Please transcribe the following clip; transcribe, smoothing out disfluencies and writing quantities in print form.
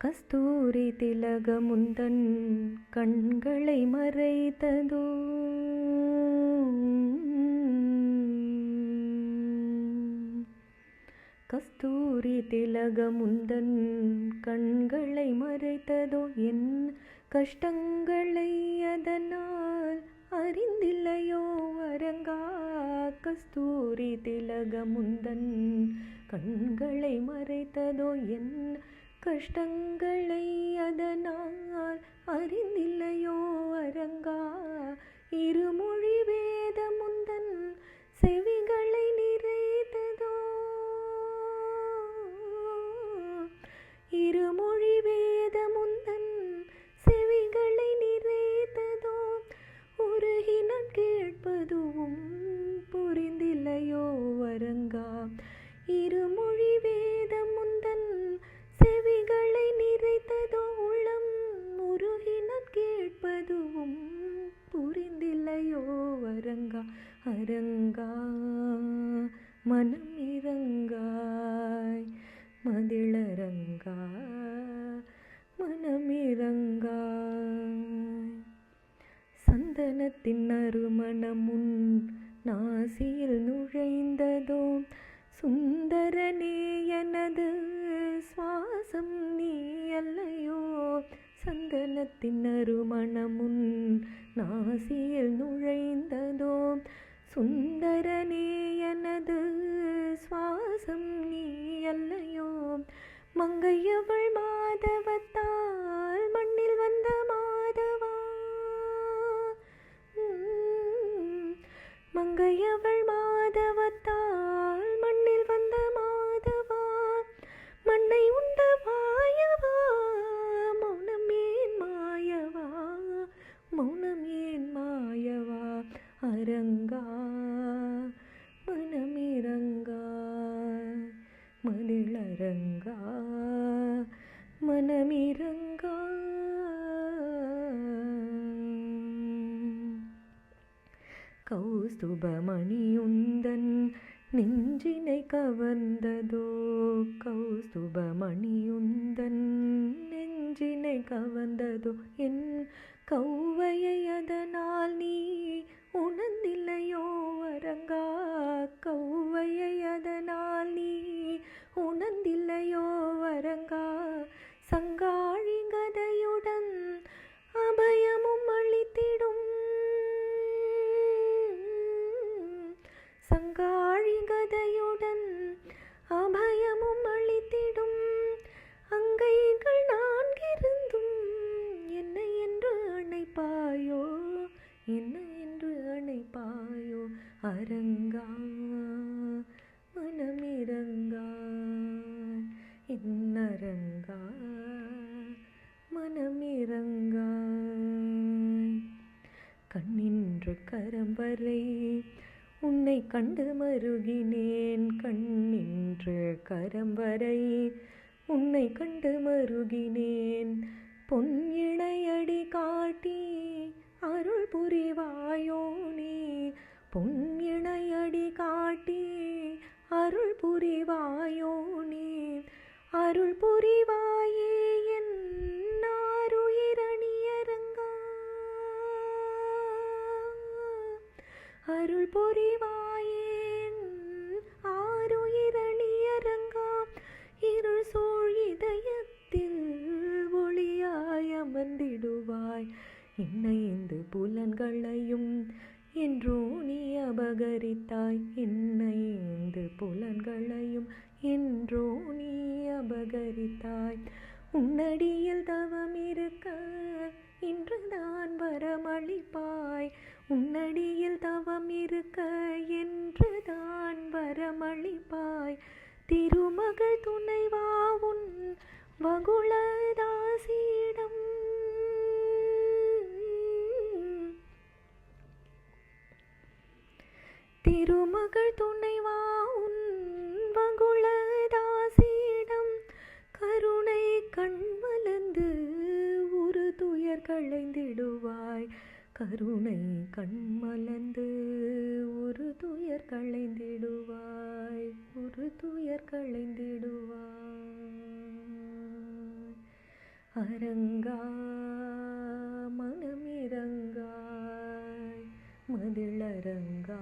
கஸ்தூரி திலகமுந்தன் கண்களை மறைத்ததோ, கஸ்தூரி திலகமுந்தன் கண்களை மறைத்ததோ, என் கஷ்டங்களை அதனால் அறிந்தில்லையோ அரங்கா. கஸ்தூரி திலகமுந்தன் கண்களை மறைத்ததோ, என் கஷ்டங்களை அதனால் அறிந்தில்லையோ அரங்கா. இருமொழி வேதமுந்தன் செவிகளை நிறைத்ததோ, இருமொழி வேதமுந்தன் செவிகளை நிறைத்ததோ, உருகி நான் கேட்பதுவும் புரிந்தில்லையோ அரங்கா. இருமொழி வேதமுந்தன் செவிகளை நிறைத்ததோ, உள்ளம் உருகி நான் கேட்பதுவும் புரிந்தில்லையோ அரங்கா. அரங்கா மனம் இறங்காய் மதிளரங்கா, மனம் இறங்காய். சந்தனத்தின் நறுமணமுன் நாசியில் நுழைந்ததோ, சுந்தரனே எனது சுவாசம் நீ அல்லையோ. சந்தனத்தின் நறுமணமுன் நாசியில் நுழைந்ததோ, சுந்தரனே எனது சுவாசம் நீ அல்லையோ. மங்கையவள் மாதவத்தால் மண்ணில் வந்த மாதவா, மங்கையவள் மாதவத்தால் மண்ணில் வந்த மாதவா, மண்ணை உண்ட மாயவா, மௌனம் ஏன் மாயவா, மௌனம் ஏன் மாயவா. அரங்கா மனமிரங்கா மதிளரங்கா, மனமிரங்கா. கௌஸ்துபமணியுந்தன் நெஞ்சினை கவர்ந்ததோ, கௌஸ்துபமணியுந்தன் நெஞ்சினை கவர்ந்ததோ, என் கௌவையை அதனால் நீ உணர்ந்தில்லையோ அரங்கா. கௌவையை அதனால் நீ உணர்ந்தில்லையோ அரங்கா. சங்காழி கதையுடன் அபயமும் அளித்திடும், சங்காழி கதையுடன் அபயமும் அளித்திடும், அங்கைகள் நான்கிருந்தும் என்னை என்று அணைப்பாயோ, என்னை என்று அணைப்பாயோ அரங்கா. மனமிரங்கா என்னரங்கா, மனமிரங்கா. கண்ணின்று கரம் வரை உன்னை கண்டு மருகினேன், கண்ணின்று கரம் வரை உன்னை கண்டு மருகினேன். பொன் இணையடி காட்டி அருள் புரிவாயோ நீ, பொன் இணையடி காட்டி அருள் புரிவாயோ நீ. அருள் புரிவாயே என் ஆருயிரணியரங்கா, அருள் புரிவாயேன் ஆருயிரணியரங்கா. இருள் சூழ் இதயத்தில் ஒளியாய் அமர்ந்திடுவாய், இன்னைந்து புலன்களையும் என்றோ நீ அபகரித்தாய், இன்னைந்து புலன்களையும் என்றோ நீ அபகரித்தாய். உன்னடியில் தவம் இருக்க இன்றுதான் வரமளிப்பாய், உன்னடியில் தவம் இருக்க என்றுதான் வரமளிப்பாய். திருமகள் துணைவா உன் வகுளதாசியிடம், திருமகள் துணைவா உன் வகுளதாசியிடம், கருணை கண்மலர்ந்து ஒரு துயர் களைந்திடுவாய், கருணை கண்மலர்ந்து ஒரு துயர் களைந்திடுவாய், ஒரு துயர் துயர் களைந்திடுவாய். அரங்கா மனமிரங்காய் மதிளரங்கா